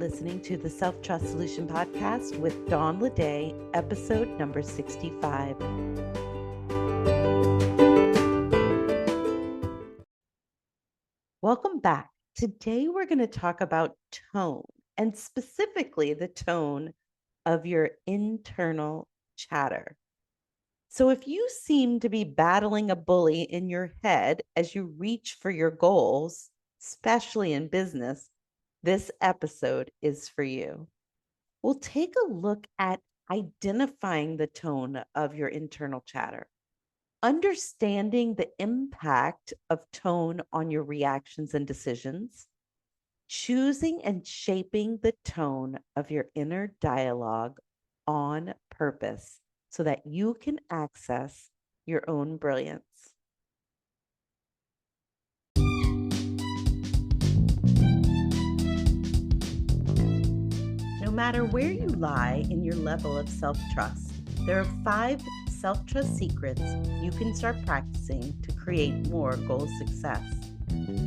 listening to the Self-Trust Solution Podcast with Dawn Leday, episode number 65. Welcome back. Today we're going to talk about tone, and specifically the tone of your internal chatter. So if you seem to be battling a bully in your head as you reach for your goals, especially in business, this episode is for you. We'll take a look at identifying the tone of your internal chatter, understanding the impact of tone on your reactions and decisions, choosing and shaping the tone of your inner dialogue on purpose so that you can access your own brilliance. No matter where you lie in your level of self-trust, there are 5 self-trust secrets you can start practicing to create more goal success.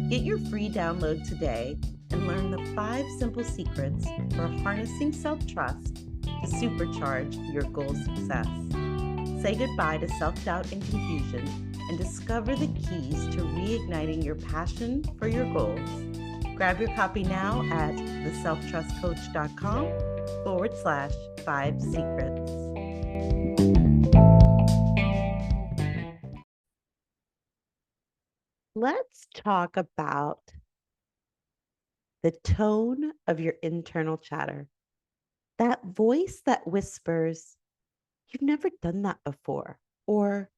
Get your free download today and learn the 5 simple secrets for harnessing self-trust to supercharge your goal success. Say goodbye to self-doubt and confusion and discover the keys to reigniting your passion for your goals. Grab your copy now at theselftrustcoach.com/5 secrets. Let's talk about the tone of your internal chatter. That voice that whispers, "You've never done that before," or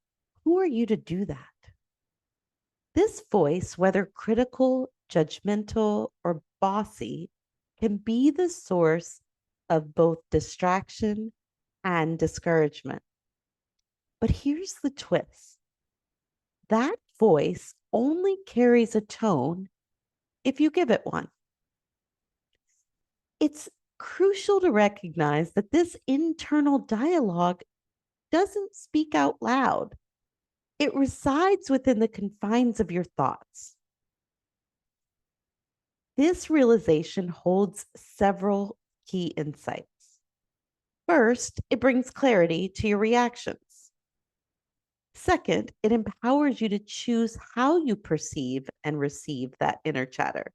"Who are you to do that?" This voice, whether critical, judgmental, or bossy, can be the source of both distraction and discouragement. But here's the twist. That voice only carries a tone if you give it one. It's crucial to recognize that this internal dialogue doesn't speak out loud. It resides within the confines of your thoughts. This realization holds several key insights. First, it brings clarity to your reactions. Second, it empowers you to choose how you perceive and receive that inner chatter.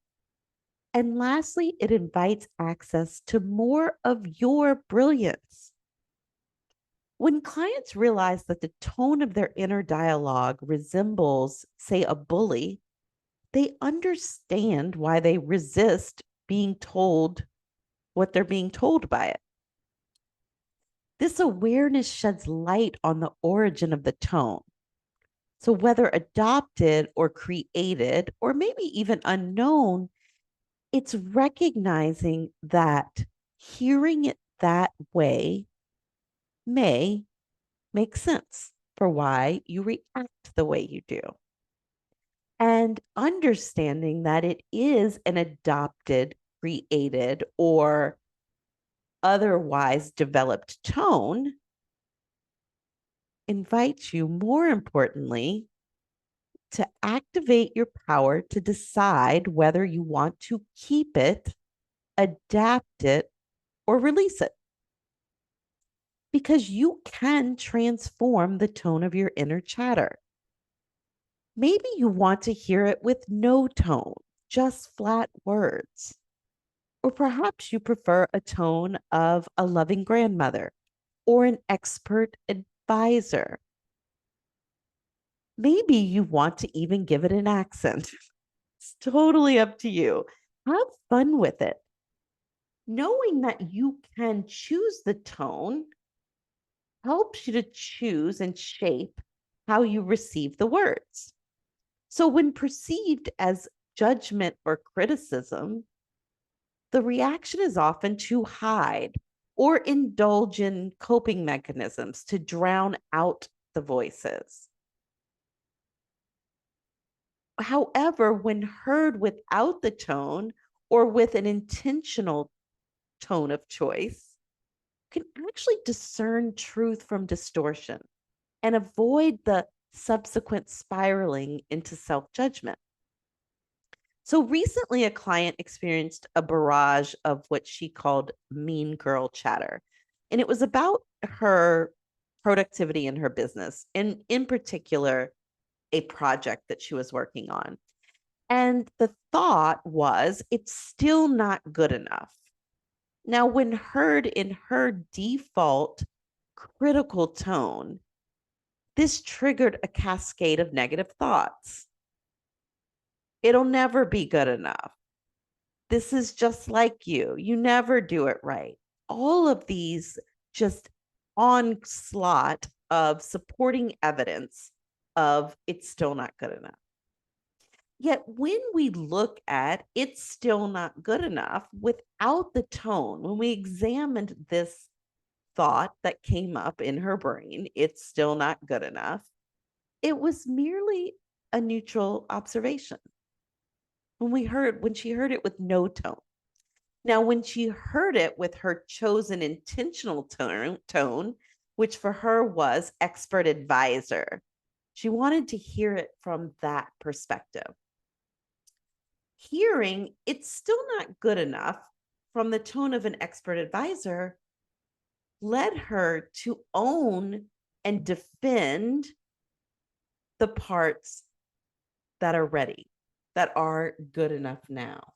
And lastly, it invites access to more of your brilliance. When clients realize that the tone of their inner dialogue resembles, say, a bully, they understand why they resist being told what they're being told by it. This awareness sheds light on the origin of the tone. So, whether adopted or created, or maybe even unknown, it's recognizing that hearing it that way may make sense for why you react the way you do. And understanding that it is an adopted, created, or otherwise developed tone invites you, more importantly, to activate your power to decide whether you want to keep it, adapt it, or release it. Because you can transform the tone of your inner chatter. Maybe you want to hear it with no tone, just flat words. Or perhaps you prefer a tone of a loving grandmother or an expert advisor. Maybe you want to even give it an accent. It's totally up to you. Have fun with it. Knowing that you can choose the tone helps you to choose and shape how you receive the words. So when perceived as judgment or criticism, the reaction is often to hide or indulge in coping mechanisms to drown out the voices. However, when heard without the tone or with an intentional tone of choice, you can actually discern truth from distortion and avoid the subsequent spiraling into self-judgment. So recently, a client experienced a barrage of what she called mean girl chatter. And it was about her productivity in her business, and in particular, a project that she was working on. And the thought was, it's still not good enough. Now, when heard in her default critical tone, this triggered a cascade of negative thoughts. It'll never be good enough. This is just like you. You never do it right. All of these just onslaught of supporting evidence of it's still not good enough. Yet when we look at it's still not good enough without the tone, when we examined this thought that came up in her brain, it's still not good enough, it was merely a neutral observation. When she heard it with no tone. Now, when she heard it with her chosen intentional tone, which for her was expert advisor, she wanted to hear it from that perspective. Hearing it's still not good enough from the tone of an expert advisor led her to own and defend the parts that are ready, that are good enough now.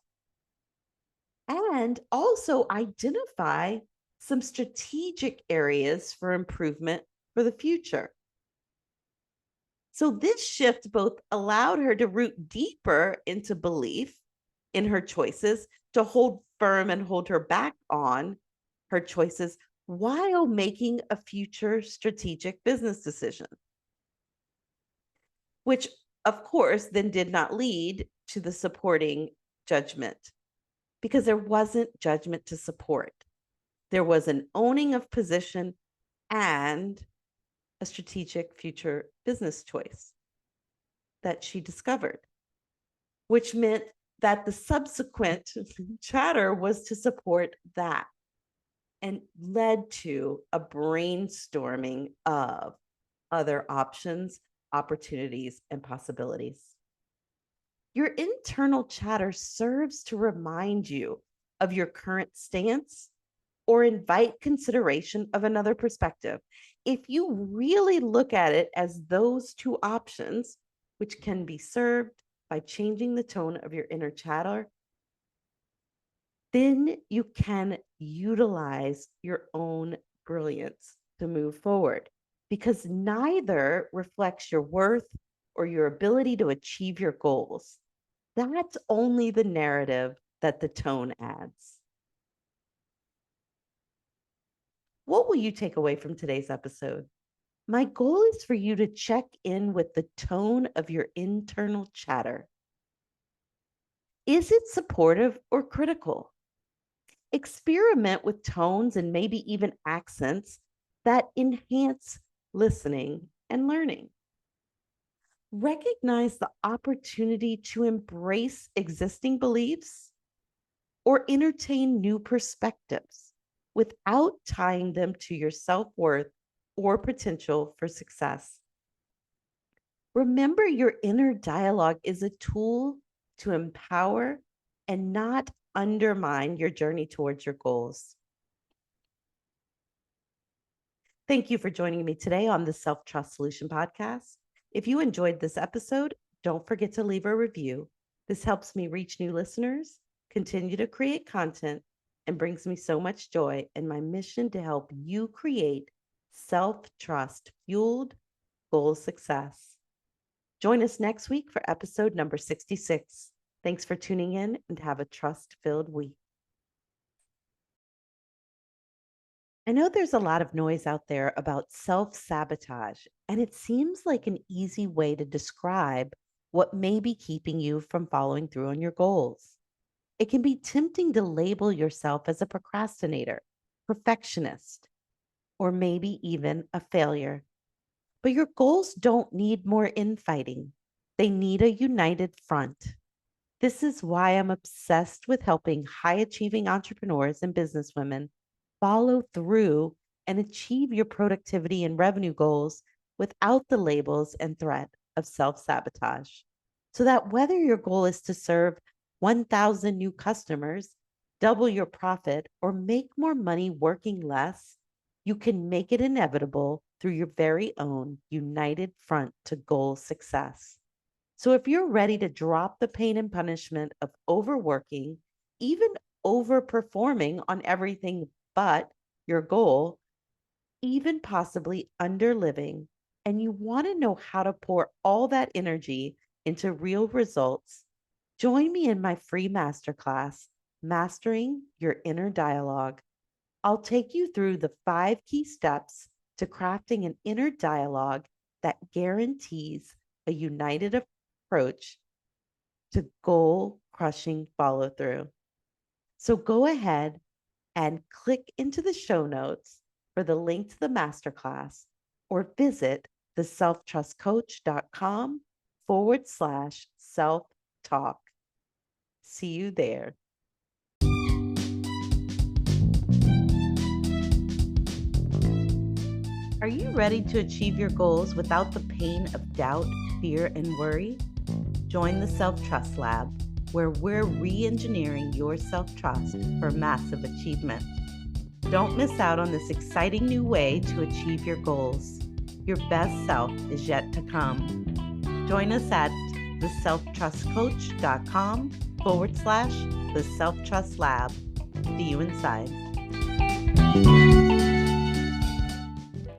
And also identify some strategic areas for improvement for the future. So this shift both allowed her to root deeper into belief in her choices, to hold firm and hold her back on her choices while making a future strategic business decision, which of course then did not lead to the supporting judgment, because there wasn't judgment to support. There was an owning of position and a strategic future business choice that she discovered, which meant that the subsequent chatter was to support that and led to a brainstorming of other options, opportunities, and possibilities. Your internal chatter serves to remind you of your current stance or invite consideration of another perspective. If you really look at it as those two options, which can be served by changing the tone of your inner chatter, then you can utilize your own brilliance to move forward, because neither reflects your worth or your ability to achieve your goals. That's only the narrative that the tone adds. What will you take away from today's episode? My goal is for you to check in with the tone of your internal chatter. Is it supportive or critical? Experiment with tones and maybe even accents that enhance listening and learning. Recognize the opportunity to embrace existing beliefs or entertain new perspectives without tying them to your self-worth or potential for success. Remember, your inner dialogue is a tool to empower and not undermine your journey towards your goals. Thank you for joining me today on the Self Trust Solution Podcast. If you enjoyed this episode, don't forget to leave a review. This helps me reach new listeners, continue to create content, and brings me so much joy in my mission to help you create self-trust fueled goal success. Join us next week for episode number 66. Thanks for tuning in, and have a trust-filled week. I know there's a lot of noise out there about self-sabotage, and it seems like an easy way to describe what may be keeping you from following through on your goals. It can be tempting to label yourself as a procrastinator, perfectionist, or maybe even a failure. But your goals don't need more infighting. They need a united front. This is why I'm obsessed with helping high achieving entrepreneurs and businesswomen follow through and achieve your productivity and revenue goals without the labels and threat of self sabotage. So that whether your goal is to serve 1,000 new customers, double your profit, or make more money working less, you can make it inevitable through your very own united front to goal success. So if you're ready to drop the pain and punishment of overworking, even overperforming on everything but your goal, even possibly underliving, and you want to know how to pour all that energy into real results, join me in my free masterclass, Mastering Your Inner Dialogue. I'll take you through the 5 key steps to crafting an inner dialogue that guarantees a united approach to goal crushing follow through. So go ahead and click into the show notes for the link to the masterclass or visit theselftrustcoach.com/self talk. See you there. Are you ready to achieve your goals without the pain of doubt, fear, and worry? Join the Self-Trust Lab, where we're re-engineering your self-trust for massive achievement. Don't miss out on this exciting new way to achieve your goals. Your best self is yet to come. Join us at theselftrustcoach.com/the Self-Trust Lab. See you inside.